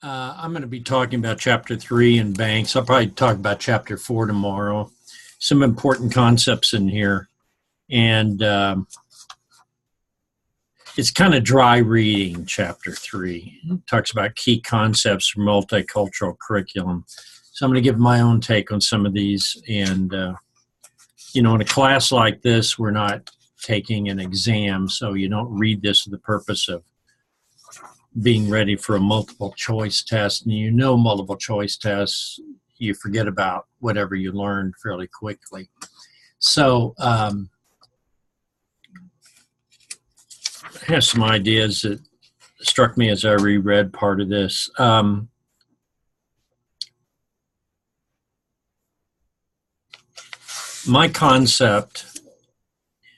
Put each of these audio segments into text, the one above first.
I'm going to be talking about chapter 3 in banks. I'll probably talk about chapter 4 tomorrow. Some important concepts in here. And it's kind of dry reading, chapter 3. It talks about key concepts for multicultural curriculum. So I'm going to give my own take on some of these. And, in a class like this, we're not taking an exam, so you don't read this for the purpose of being ready for a multiple choice test. And multiple choice tests, you forget about whatever you learned fairly quickly. So I have some ideas that struck me as I reread part of this. My concept,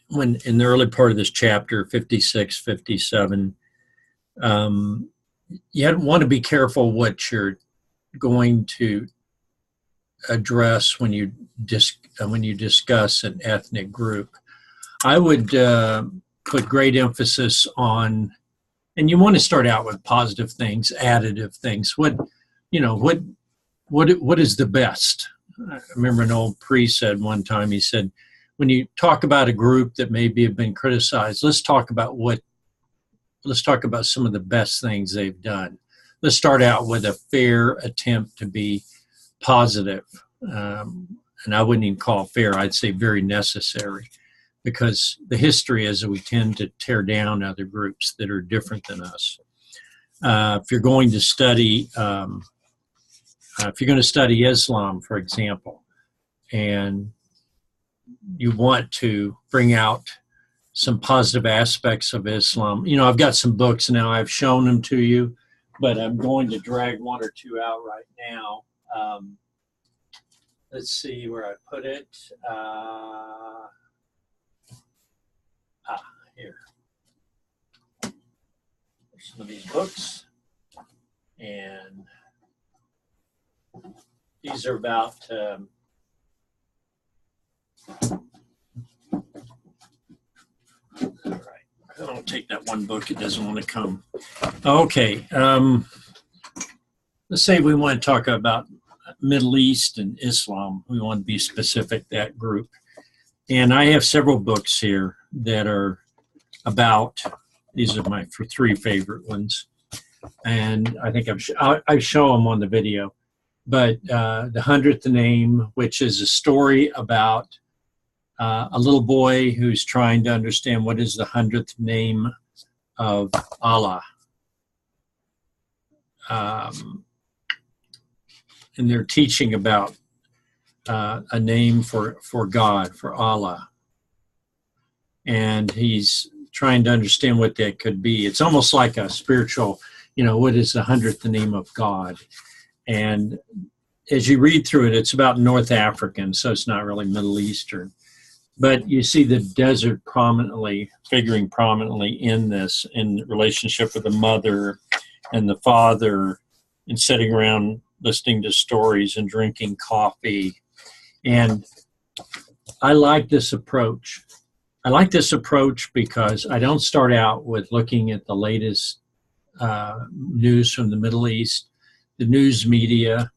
when in the early part of this chapter, 56, 57, you want to be careful what you're going to address when you discuss an ethnic group. I would put great emphasis on, and you want to start out with positive things, additive things. What is the best? I remember an old priest said one time, he said, when you talk about a group that maybe have been criticized, let's talk about some of the best things they've done. Let's start out with a fair attempt to be positive. And I wouldn't even call it fair, I'd say very necessary, because the history is that we tend to tear down other groups that are different than us. If you're going to study Islam, for example, and you want to bring out some positive aspects of Islam. I've got some books now. I've shown them to you, but I'm going to drag one or two out right now. Let's see where I put it. Here. There's some of these books. And these are about... All right. I don't take that one book. It doesn't want to come. Okay. Let's say we want to talk about Middle East and Islam. We want to be specific, that group. And I have several books here that are about, these are my three favorite ones. And I think I show them on the video. But The 100th Name, which is a story about a little boy who's trying to understand what is the 100th name of Allah. And they're teaching about a name for God, for Allah. And he's trying to understand what that could be. It's almost like a spiritual, what is the 100th name of God? And as you read through it, it's about North African, so it's not really Middle Eastern. But you see the desert figuring prominently in this, in relationship with the mother and the father, and sitting around listening to stories and drinking coffee. And I like this approach. I like this approach because I don't start out with looking at the latest news from the Middle East, the news media.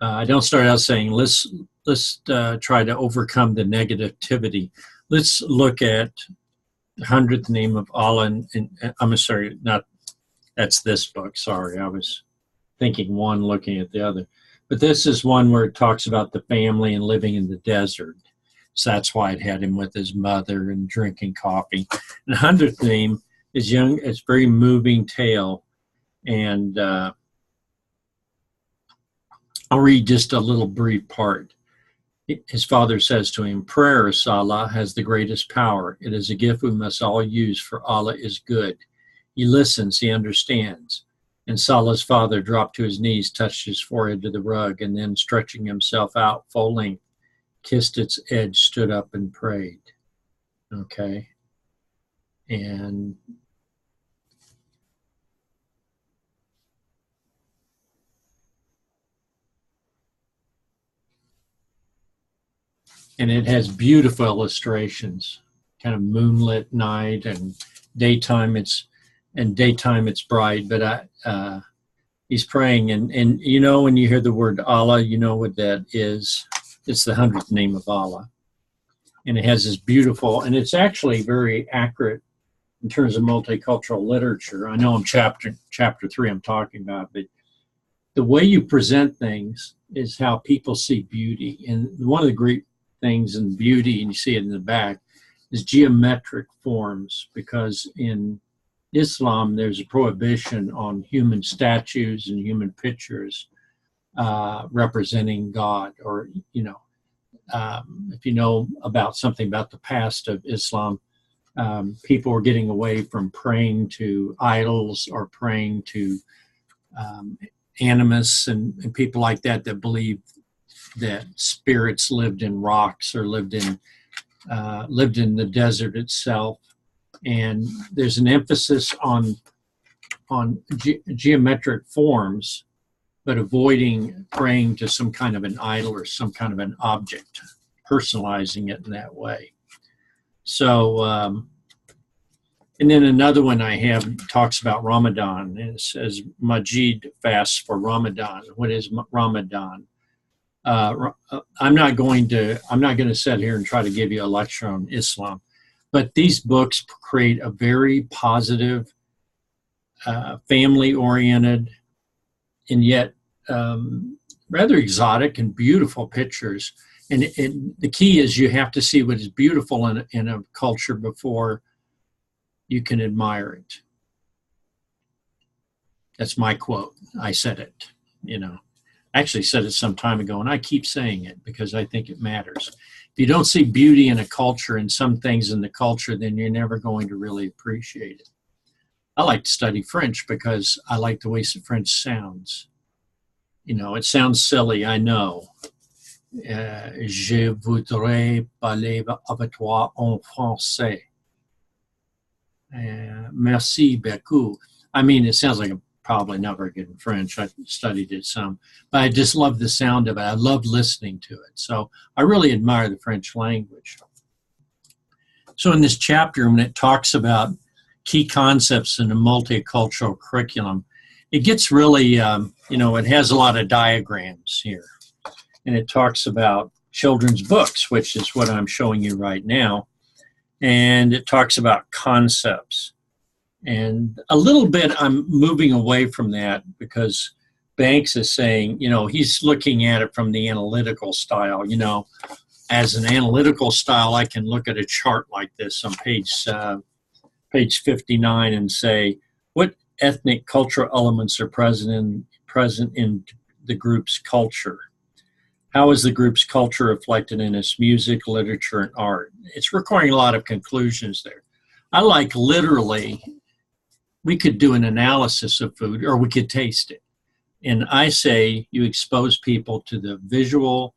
I don't start out saying, let's try to overcome the negativity. Let's look at the 100th name of Allah. And I'm sorry, that's this book. Sorry, I was thinking one, looking at the other. But this is one where it talks about the family and living in the desert. So that's why it had him with his mother and drinking coffee. And the 100th name is young. It's a very moving tale. And I'll read just a little brief part. His father says to him, "Prayer, Salah, has the greatest power. It is a gift we must all use, for Allah is good. He listens, he understands." And Salah's father dropped to his knees, touched his forehead to the rug, and then stretching himself out full length, kissed its edge, stood up and prayed. Okay. And and it has beautiful illustrations, kind of moonlit night, and daytime it's bright. But he's praying, and you know, when you hear the word Allah, you know what that is. It's the 100th name of Allah, and it has this beautiful, and it's actually very accurate in terms of multicultural literature. I know I'm chapter 3 I'm talking about, but the way you present things is how people see beauty. And one of the great things in beauty, and you see it in the back, is geometric forms, because in Islam there's a prohibition on human statues and human pictures representing God, or, you know, if you know about something about the past of Islam, people were getting away from praying to idols or praying to animists and people like that believed that spirits lived in rocks or lived in the desert itself. And there's an emphasis on geometric forms, but avoiding praying to some kind of an idol or some kind of an object, personalizing it in that way. So, and then another one I have talks about Ramadan, and it says Majid fasts for Ramadan. What is Ramadan? I'm not going to sit here and try to give you a lecture on Islam, but these books create a very positive, family-oriented, and yet rather exotic and beautiful pictures. And the key is you have to see what is beautiful in a culture before you can admire it. That's my quote. I said it, you know. I actually said it some time ago, and I keep saying it because I think it matters. If you don't see beauty in a culture and some things in the culture, then you're never going to really appreciate it. I like to study French because I like the way French sounds. You know, it sounds silly, I know. Je voudrais parler avec toi en français. Merci beaucoup. I mean, it sounds like I'm probably not very good in French. I studied it some, but I just love the sound of it. I love listening to it. So I really admire the French language. So in this chapter, when it talks about key concepts in a multicultural curriculum, it gets really, you know, it has a lot of diagrams here. And it talks about children's books, which is what I'm showing you right now. And it talks about concepts. And a little bit I'm moving away from that because Banks is saying, you know, he's looking at it from the analytical style. You know, as an analytical style, I can look at a chart like this on page 59 and say, what ethnic cultural elements are present in the group's culture? How is the group's culture reflected in its music, literature, and art? It's requiring a lot of conclusions there. I like literally, we could do an analysis of food or we could taste it. And I say you expose people to the visual,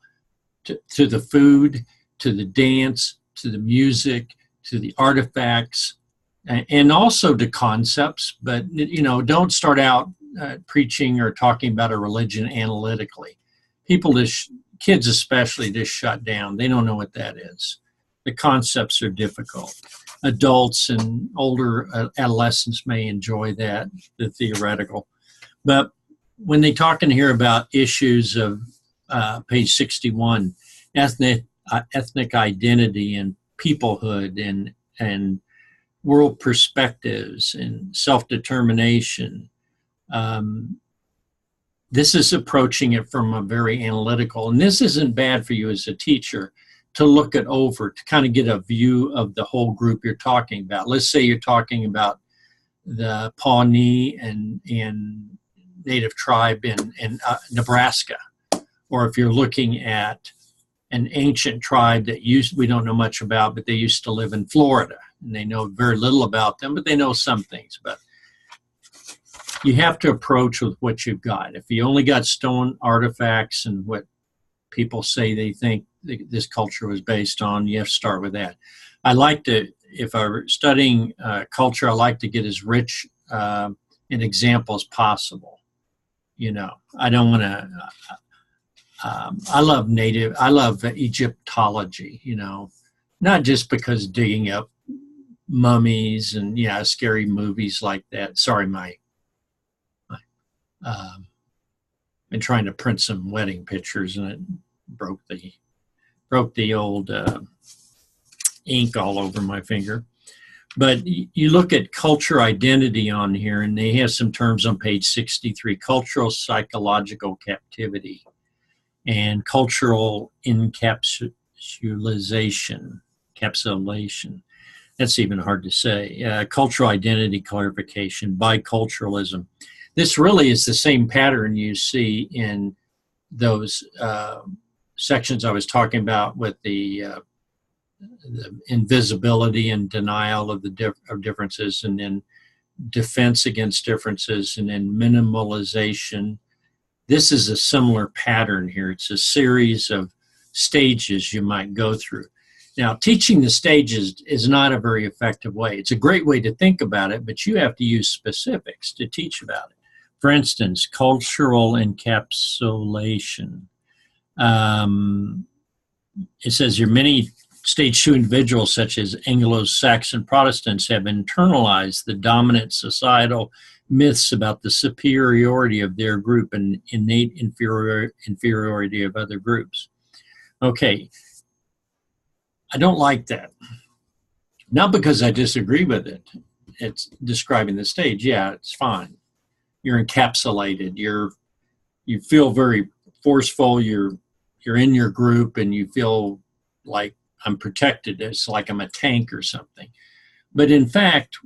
to the food, to the dance, to the music, to the artifacts, and also to concepts. But, you know, don't start out preaching or talking about a religion analytically. People kids especially just shut down. They don't know what that is. The concepts are difficult. Adults and older adolescents may enjoy that, the theoretical. But when they talk in here about issues of page 61, ethnic identity and peoplehood and world perspectives and self-determination, this is approaching it from a very analytical, and this isn't bad for you as a teacher to look it over, to kind of get a view of the whole group you're talking about. Let's say you're talking about the Pawnee and Native tribe in Nebraska, or if you're looking at an ancient tribe that we don't know much about, but they used to live in Florida, and they know very little about them, but they know some things about it. You have to approach with what you've got. If you only got stone artifacts and what people say they think this culture was based on, you have to start with that. I like to, if I were studying culture, I like to get as rich an example as possible. You know, I don't want to, I love Egyptology, not just because digging up mummies and, scary movies like that. Sorry, been trying to print some wedding pictures and it broke the old ink all over my finger. But you look at culture identity on here, and they have some terms on page 63: cultural psychological captivity and cultural encapsulation. That's even hard to say. Cultural identity clarification, biculturalism. This really is the same pattern you see in those sections I was talking about with the invisibility and denial of of differences, and then defense against differences, and then minimalization. This is a similar pattern here. It's a series of stages you might go through. Now, teaching the stages is not a very effective way. It's a great way to think about it, but you have to use specifics to teach about it. For instance, cultural encapsulation. It says here, many stage 2 individuals, such as Anglo-Saxon Protestants, have internalized the dominant societal myths about the superiority of their group and innate inferiority of other groups. Okay, I don't like that. Not because I disagree with it. It's describing the stage. Yeah, it's fine. You're encapsulated. You feel very forceful. You're in your group and you feel like I'm protected. It's like I'm a tank or something. But in fact,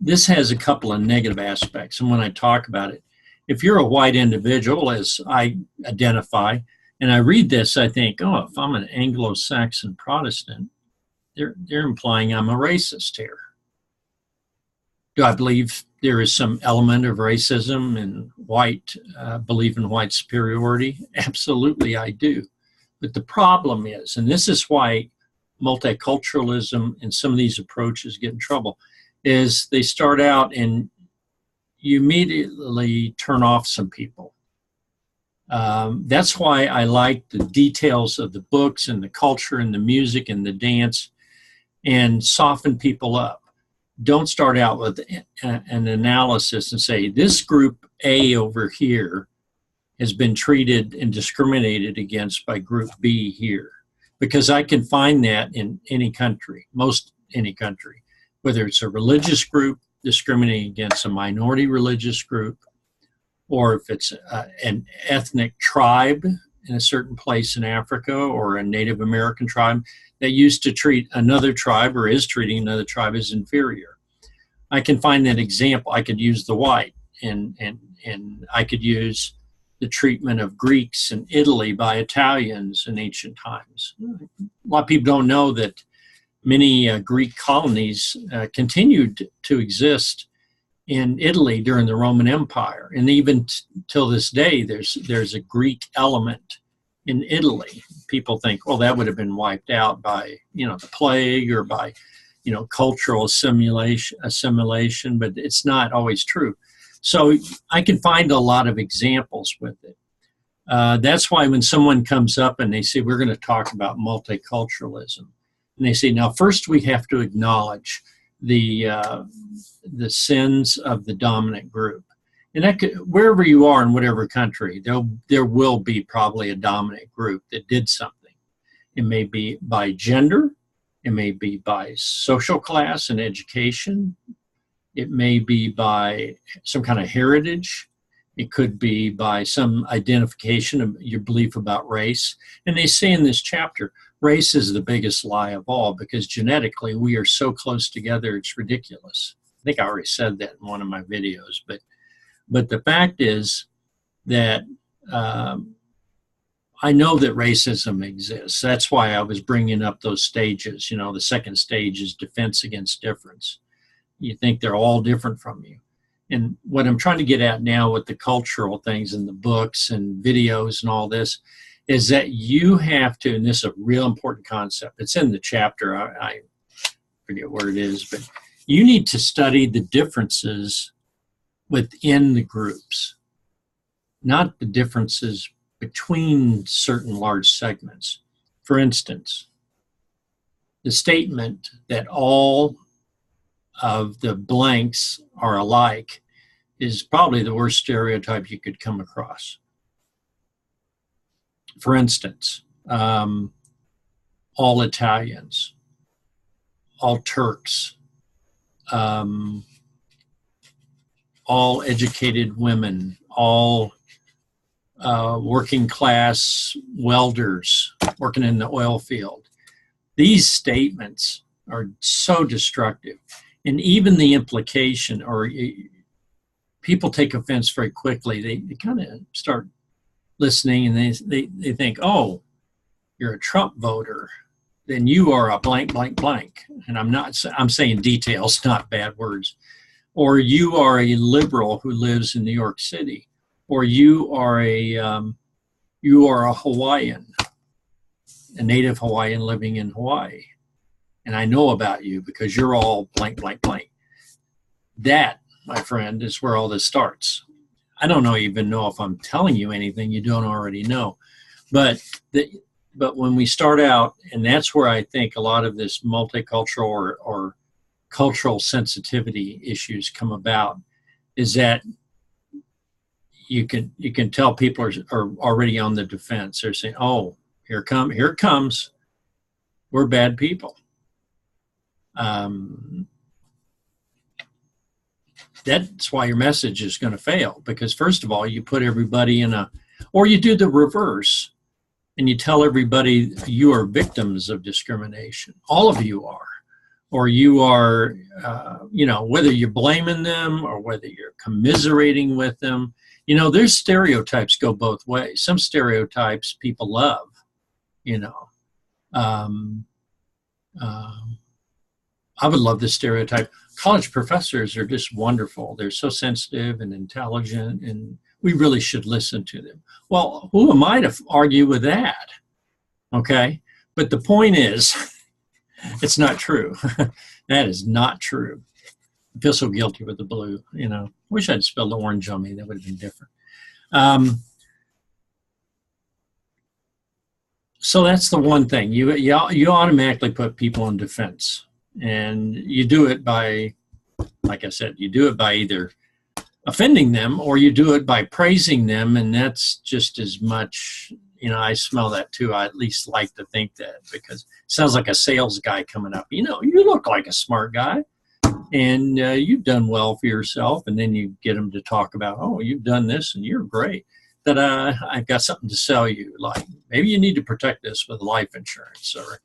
this has a couple of negative aspects. And when I talk about it, if you're a white individual, as I identify, and I read this, I think, oh, if I'm an Anglo-Saxon Protestant, they're implying I'm a racist here. Do I believe there is some element of racism and belief in white superiority? Absolutely, I do. But the problem is, and this is why multiculturalism and some of these approaches get in trouble, is they start out and you immediately turn off some people. That's why I like the details of the books and the culture and the music and the dance, and soften people up. Don't start out with an analysis and say, this group A over here has been treated and discriminated against by group B here. Because I can find that in any country, most any country, whether it's a religious group discriminating against a minority religious group, or if it's an ethnic tribe in a certain place in Africa, or a Native American tribe that used to treat another tribe or is treating another tribe as inferior. I can find that example. I could use the white, and I could use the treatment of Greeks in Italy by Italians in ancient times. A lot of people don't know that many Greek colonies continued to exist in Italy during the Roman Empire, and even till this day, there's a Greek element in Italy. People think, well, that would have been wiped out by the plague or by cultural assimilation, but it's not always true. So I can find a lot of examples with it. That's why when someone comes up and they say, we're going to talk about multiculturalism, and they say, now first we have to acknowledge the sins of the dominant group. And that could, wherever you are in whatever country, there will be probably a dominant group that did something. It may be by gender, it may be by social class and education, it may be by some kind of heritage, it could be by some identification of your belief about race. And they say in this chapter, race is the biggest lie of all, because genetically we are so close together, it's ridiculous. I think I already said that in one of my videos, but the fact is that I know that racism exists. That's why I was bringing up those stages. The second stage is defense against difference. You think they're all different from you. And what I'm trying to get at now with the cultural things and the books and videos and all this is that you have to, and this is a real important concept, it's in the chapter, I forget where it is, but you need to study the differences within the groups, not the differences between certain large segments. For instance, the statement that all of the blanks are alike is probably the worst stereotype you could come across. For instance, all Italians, all Turks, all educated women, all working class welders working in the oil field. These statements are so destructive. And even the implication, or people take offense very quickly. They kind of start listening and they think, oh, you're a Trump voter, then you are a blank, blank, blank. And I'm saying details, not bad words. Or you are a liberal who lives in New York City. Or you are a Hawaiian, a native Hawaiian living in Hawaii. And I know about you because you're all blank, blank, blank. That, my friend, is where all this starts. I don't even know if I'm telling you anything you don't already know. But when we start out, and that's where I think a lot of this multicultural or cultural sensitivity issues come about, is that you can tell people are already on the defense. They're saying, oh, here it comes. We're bad people. That's why your message is going to fail, because first of all, you put everybody or you do the reverse and you tell everybody you are victims of discrimination. All of you are, or you are, whether you're blaming them or whether you're commiserating with them. There's stereotypes go both ways. Some stereotypes people love, I would love this stereotype. College professors are just wonderful. They're so sensitive and intelligent, and we really should listen to them. Well, who am I to argue with that? Okay? But the point is, it's not true. That is not true. I feel so guilty with the blue, Wish I'd spelled the orange on me. That would have been different. So that's the one thing. You automatically put people in defense. And you do it by, like I said, you do it by either offending them or you do it by praising them. And that's just as much, I smell that too. I at least like to think that, because it sounds like a sales guy coming up. You look like a smart guy and you've done well for yourself. And then you get them to talk about, oh, you've done this and you're great. That I've got something to sell you. Like maybe you need to protect this with life insurance, or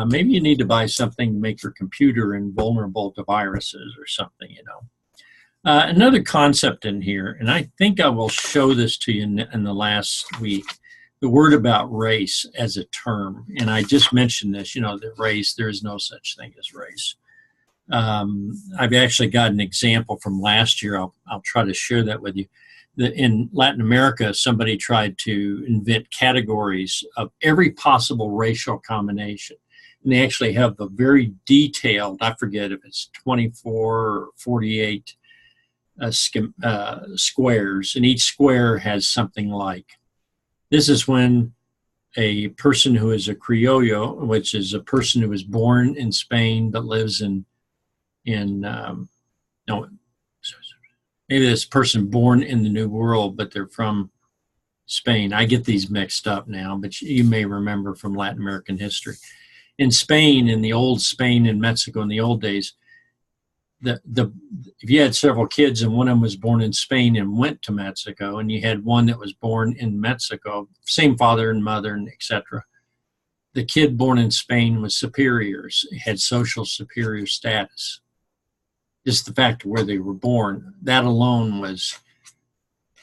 maybe you need to buy something to make your computer invulnerable to viruses or something, Another concept in here, and I think I will show this to you in the last week, the word about race as a term. And I just mentioned this, that race, there is no such thing as race. I've actually got an example from last year. I'll try to share that with you. In Latin America, somebody tried to invent categories of every possible racial combination. And they actually have a very detailed, I forget if it's 24 or 48 squares, and each square has something like, this is when a person who is a criollo, which is a person who was born in Spain but lives maybe this person born in the New World, but they're from Spain. I get these mixed up now, but you may remember from Latin American history. In Spain, in the old Spain and Mexico in the old days, if you had several kids and one of them was born in Spain and went to Mexico, and you had one that was born in Mexico, same father and mother, and etc., the kid born in Spain was superiors, had social superior status. Just the fact of where they were born, that alone was,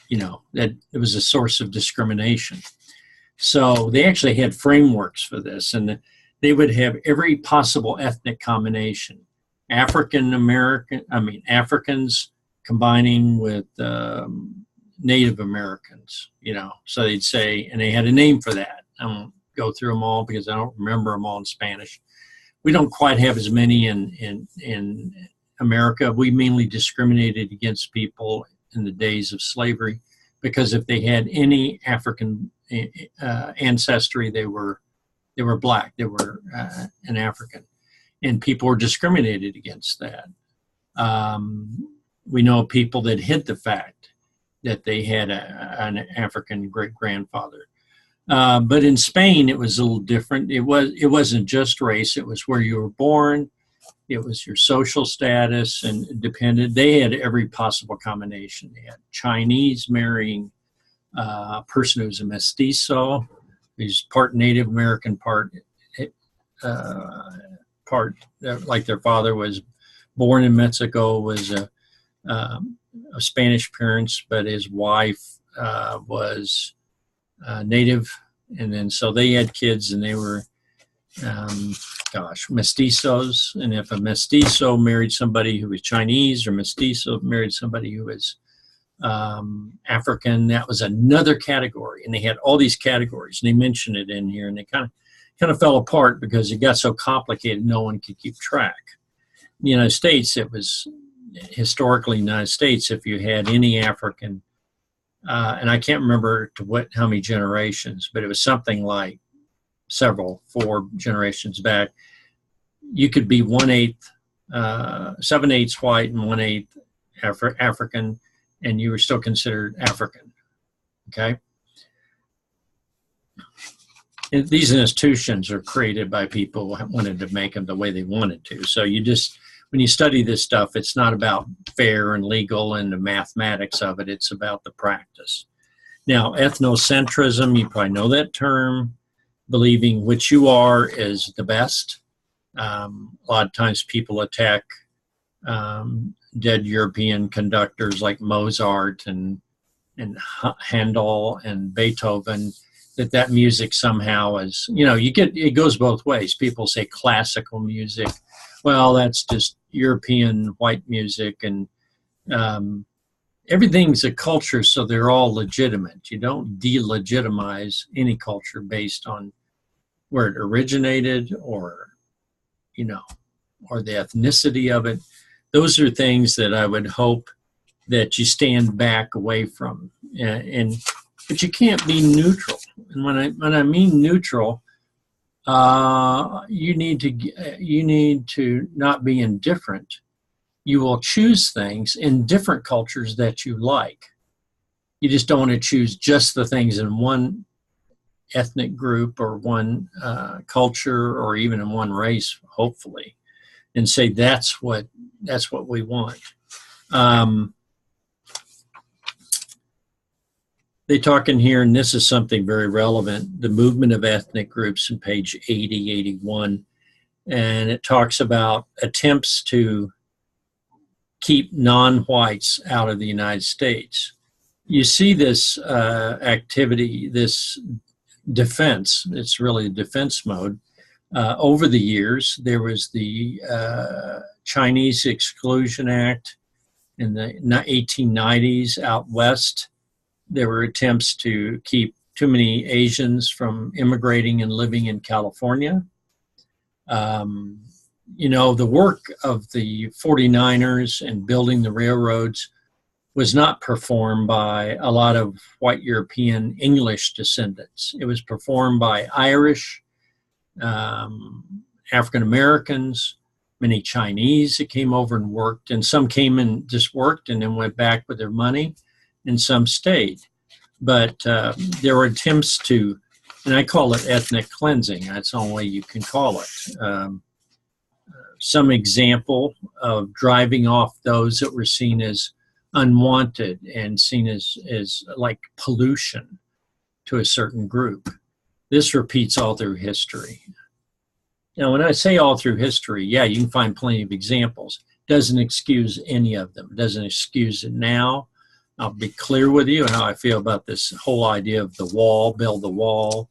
that it was a source of discrimination. So they actually had frameworks for this, and they would have every possible ethnic combination. Africans combining with Native Americans, so they'd say, and they had a name for that. I won't go through them all because I don't remember them all in Spanish. We don't quite have as many in America. We mainly discriminated against people in the days of slavery because if they had any African ancestry, they were black. They were an African, and people were discriminated against that. We know people that hid the fact that they had an African great-grandfather. But in Spain, it was a little different. It wasn't just race. It was where you were born. It was your social status, and it depended. They had every possible combination. They had Chinese marrying a person who's a mestizo, who's part Native American, part like their father was born in Mexico, was a Spanish parents, but his wife was Native, and then so they had kids, and they were mestizos. And if a mestizo married somebody who was Chinese, or mestizo married somebody who was African, that was another category. And they had all these categories, and they mentioned it in here, and they kind of fell apart because it got so complicated no one could keep track. In the United States, it was historically United States, if you had any African, and I can't remember how many generations, but it was something like 4 generations back, you could be 1/8, 7/8 white and 1/8 African, and you were still considered African. Okay. And these institutions are created by people who wanted to make them the way they wanted to. So when you study this stuff, it's not about fair and legal and the mathematics of it. It's about the practice. Now, ethnocentrism, you probably know that term, believing which you are is the best. A lot of times people attack dead European conductors like Mozart and Handel and Beethoven, that music somehow is, it goes both ways. People say classical music. Well, that's just European white music, and everything's a culture, so they're all legitimate. You don't delegitimize any culture based on where it originated or the ethnicity of it. Those are things that I would hope that you stand back away from, but you can't be neutral. And when I mean neutral, you need to not be indifferent. You will choose things in different cultures that you like. You just don't want to choose just the things in one ethnic group or one culture, or even in one race, hopefully, and say that's what we want. They talk in here, and this is something very relevant, the movement of ethnic groups in page 80, 81. And it talks about attempts to keep non-whites out of the United States. You see this activity, this defense, it's really defense mode. Over the years, there was the Chinese Exclusion Act in the 1890s out west. There were attempts to keep too many Asians from immigrating and living in California. The work of the 49ers and building the railroads was not performed by a lot of white European English descendants. It was performed by Irish, African Americans, many Chinese that came over and worked, and some came and just worked and then went back with their money, and some stayed. But there were attempts to, and I call it ethnic cleansing. That's the only way you can call it. Some example of driving off those that were seen as unwanted and seen as like pollution to a certain group. This repeats all through history. Now, when I say all through history, yeah, you can find plenty of examples. Doesn't excuse any of them. Doesn't excuse it now. I'll be clear with you how I feel about this whole idea of the wall, build the wall.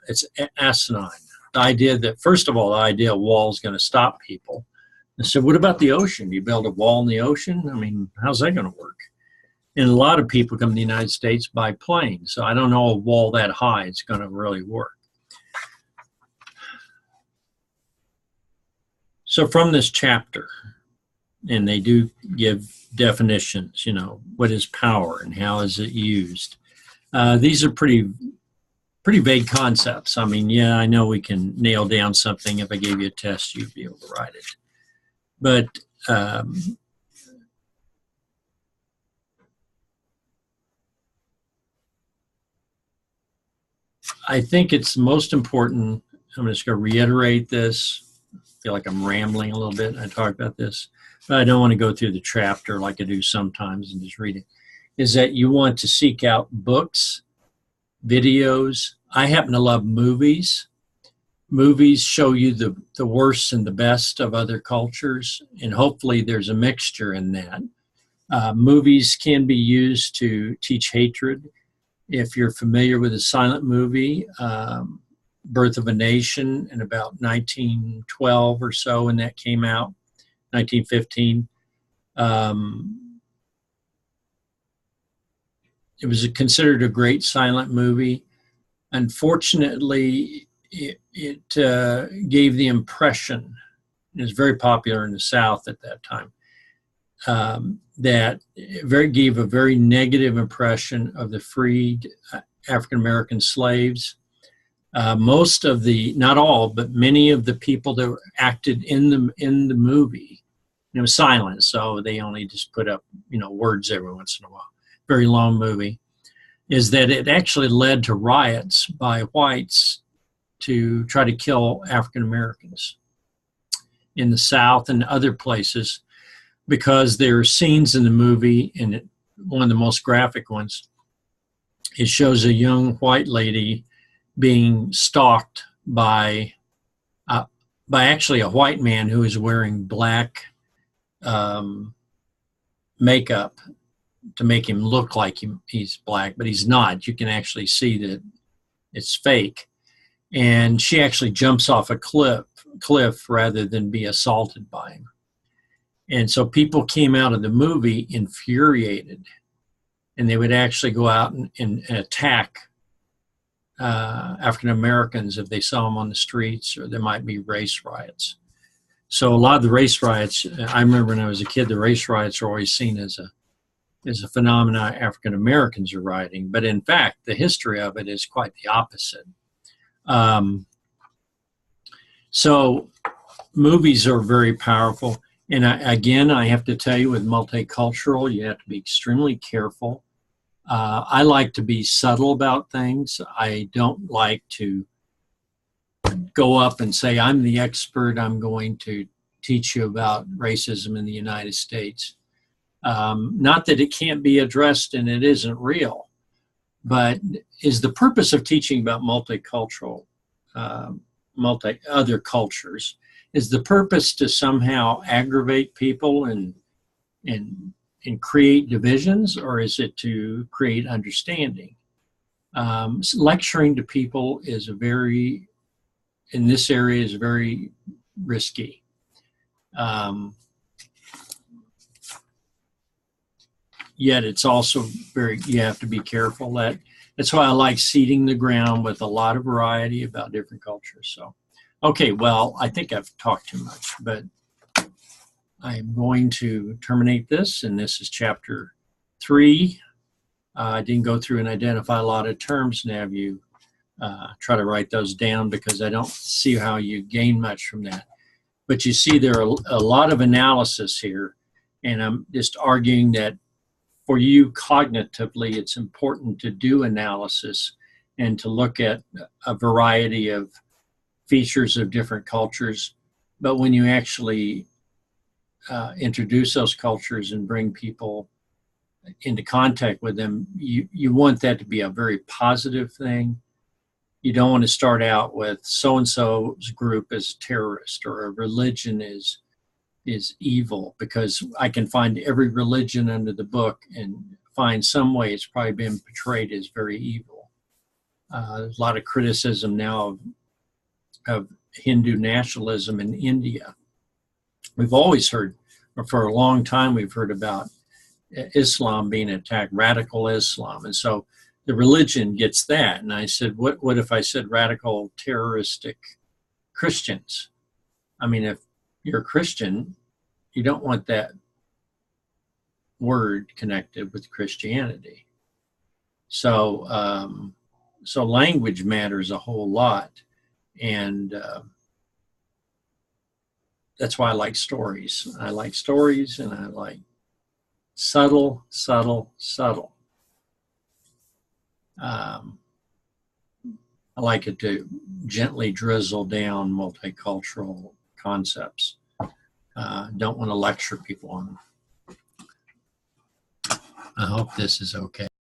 It's asinine. The idea that, first of all, the idea a wall is going to stop people. And so what about the ocean? You build a wall in the ocean? I mean, how's that going to work? And a lot of people come to the United States by plane. So I don't know a wall that high it's going to really work. So from this chapter, and they do give definitions, what is power and how is it used. These are pretty vague concepts. I mean, yeah, I know we can nail down something. If I gave you a test, you'd be able to write it. But I think it's most important. I'm just going to reiterate this. I feel like I'm rambling a little bit. I talk about this, but I don't want to go through the chapter like I do sometimes and just read it. Is that you want to seek out books, videos. I happen to love movies. Movies show you the worst and the best of other cultures, and hopefully there's a mixture in that. Movies can be used to teach hatred. If you're familiar with a silent movie, Birth of a Nation, in about 1912 or so when that came out, 1915, it was considered a great silent movie. Unfortunately, it gave the impression, it was very popular in the South at that time, that it gave a very negative impression of the freed African-American slaves. Most of not all, but many of the people that acted in the movie, it was silent, so they only just put up, words every once in a while. Very long movie. Is that it actually led to riots by whites to try to kill African Americans in the South and other places, because there are scenes in the movie, and one of the most graphic ones, it shows a young white lady being stalked by actually a white man who is wearing black makeup to make him look like he's black, but he's not. You can actually see that it's fake. And she actually jumps off a cliff rather than be assaulted by him. And so people came out of the movie infuriated, and they would actually go out and attack African Americans if they saw them on the streets, or there might be race riots. So a lot of the race riots, I remember when I was a kid, the race riots are always seen as a phenomenon African Americans are rioting, but in fact, the history of it is quite the opposite. So movies are very powerful. And I have to tell you, with multicultural, you have to be extremely careful. I like to be subtle about things. I don't like to go up and say, I'm the expert, I'm going to teach you about racism in the United States. Not that it can't be addressed and it isn't real, but is the purpose of teaching about multicultural, other cultures, is the purpose to somehow aggravate people and create divisions, or is it to create understanding? Lecturing to people is in this area is very risky. Yet it's also you have to be careful. That's why I like seeding the ground with a lot of variety about different cultures. So, okay, well, I think I've talked too much, but I'm going to terminate this, and this is chapter 3. I didn't go through and identify a lot of terms and have you try to write those down, because I don't see how you gain much from that. But you see there are a lot of analysis here, and I'm just arguing that for you cognitively, it's important to do analysis and to look at a variety of features of different cultures. But when you actually introduce those cultures and bring people into contact with them, you want that to be a very positive thing. You don't want to start out with so-and-so's group as terrorist, or a religion is evil, because I can find every religion under the book and find some way it's probably been portrayed as very evil. There's a lot of criticism now of Hindu nationalism in India. We've always heard, or for a long time, we've heard about Islam being attacked, radical Islam. And so the religion gets that. And I said, what if I said radical terroristic Christians? I mean, if you're a Christian, that word connected with Christianity. So so language matters a whole lot, and that's why I like stories. I like stories, and I like subtle. I like it to gently drizzle down multicultural concepts. Don't want to lecture people on them. I hope this is okay.